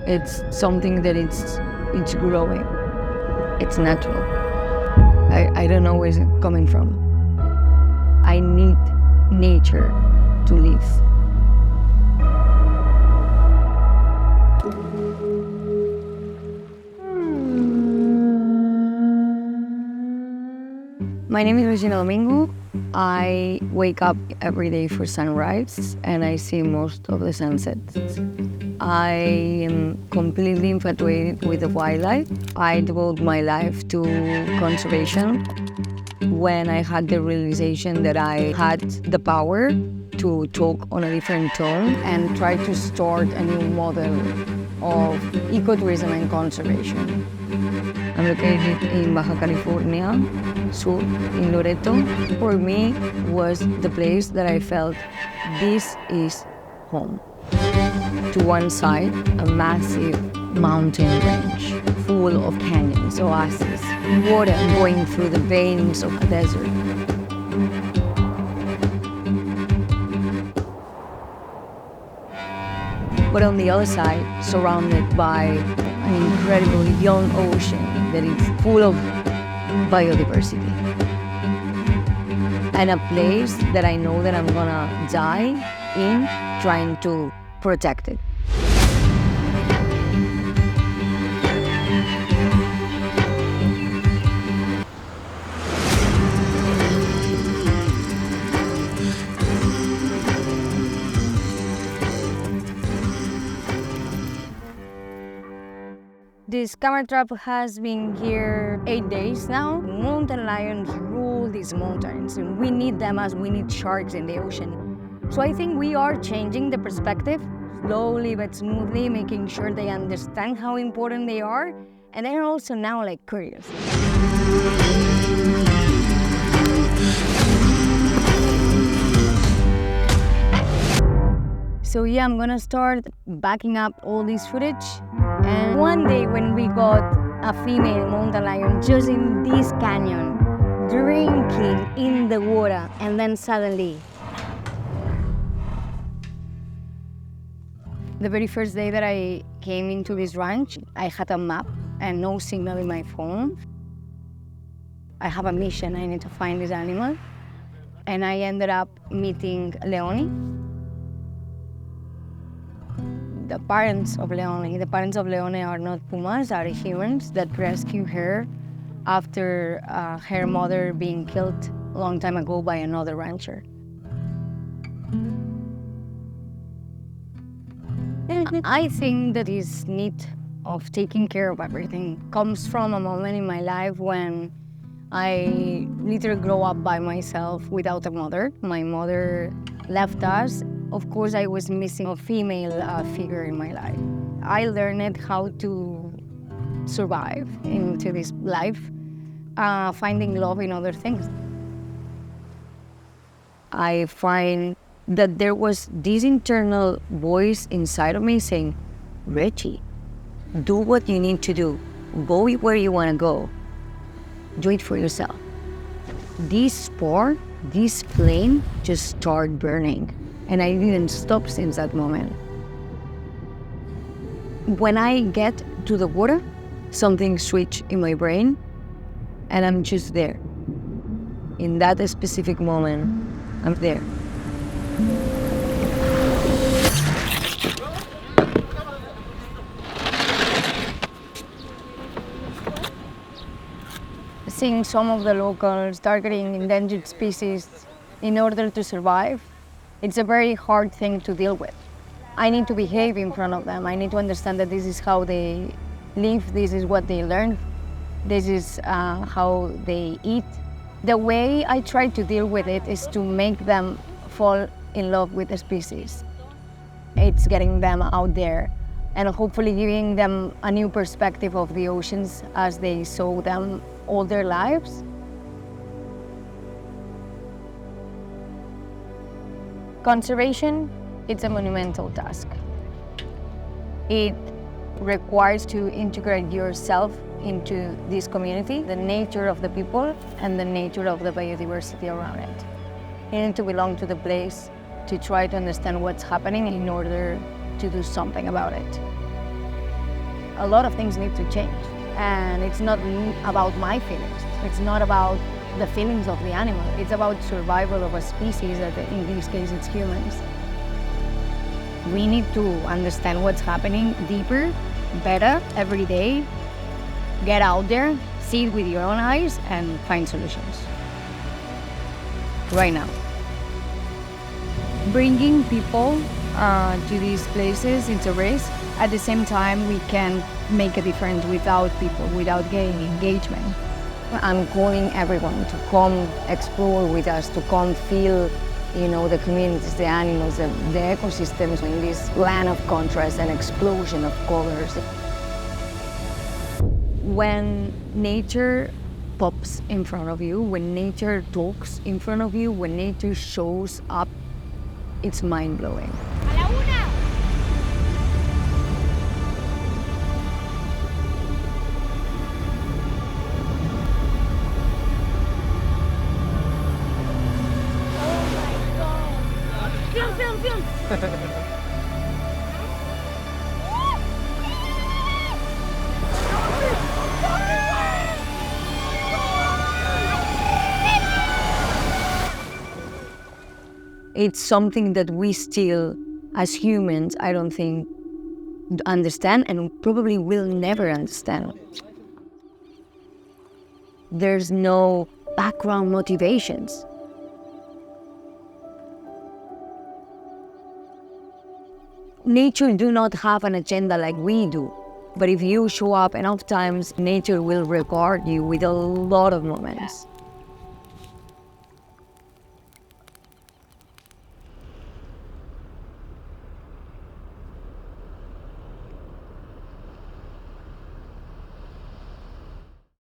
It's something that it's growing. It's natural. I don't know where it's coming from. I need nature to live. My name is Regi Domingo. I wake up every day for sunrise and I see most of the sunsets. I am completely infatuated with the wildlife. I devote my life to conservation. When I had the realization that I had the power to talk on a different tone and try to start a new model of ecotourism and conservation. I'm located in Baja California, Sur, in Loreto. For me, was the place that I felt this is home. To one side, a massive mountain range full of canyons, oases, water going through the veins of a desert. But on the other side, surrounded by an incredibly young ocean that is full of biodiversity. And a place that I know that I'm gonna die in trying to protect it. This camera trap has been here 8 days now. Mountain lions rule these mountains, and we need them as we need sharks in the ocean. So I think we are changing the perspective, slowly but smoothly, making sure they understand how important they are, and they're also now like curious. So yeah, I'm gonna start backing up all this footage. And one day when we got a female mountain lion just in this canyon, drinking in the water, and then suddenly, the very first day that I came into this ranch, I had a map and no signal in my phone. I have a mission, I need to find this animal. And I ended up meeting Leone. The parents of Leone are not pumas, are humans that rescue her after her mother being killed a long time ago by another rancher. I think that this need of taking care of everything comes from a moment in my life when I literally grew up by myself without a mother. My mother left us. Of course, I was missing a female figure in my life. I learned how to survive into this life, finding love in other things. I find that there was this internal voice inside of me saying, Regi, do what you need to do. Go where you want to go. Do it for yourself. This sport, this flame just started burning. And I didn't stop since that moment. When I get to the water, something switched in my brain, and I'm just there. In that specific moment, I'm there. Seeing some of the locals targeting endangered species in order to survive, it's a very hard thing to deal with. I need to behave in front of them. I need to understand that this is how they live, this is what they learn, this is how they eat. The way I try to deal with it is to make them fall in love with the species. It's getting them out there and hopefully giving them a new perspective of the oceans as they saw them all their lives. Conservation, it's a monumental task. It requires to integrate yourself into this community, the nature of the people and the nature of the biodiversity around it. You need to belong to the place to try to understand what's happening in order to do something about it. a lot of things need to change. And it's not about my feelings. It's not about the feelings of the animal. It's about survival of a species, that in this case it's humans. We need to understand what's happening deeper, better, every day. Get out there, see it with your own eyes, and find solutions. Right now. Bringing people to these places, it's a risk. At the same time, we can make a difference without people, without getting engagement. I'm calling everyone to come explore with us, to come feel, the communities, the animals, the ecosystems in this land of contrast and explosion of colors. When nature pops in front of you, when nature talks in front of you, when nature shows up, it's mind-blowing. Film. It's something that we still, as humans, I don't think, understand and probably will never understand. There's no background motivations. Nature do not have an agenda like we do, but if you show up enough times, nature will reward you with a lot of moments.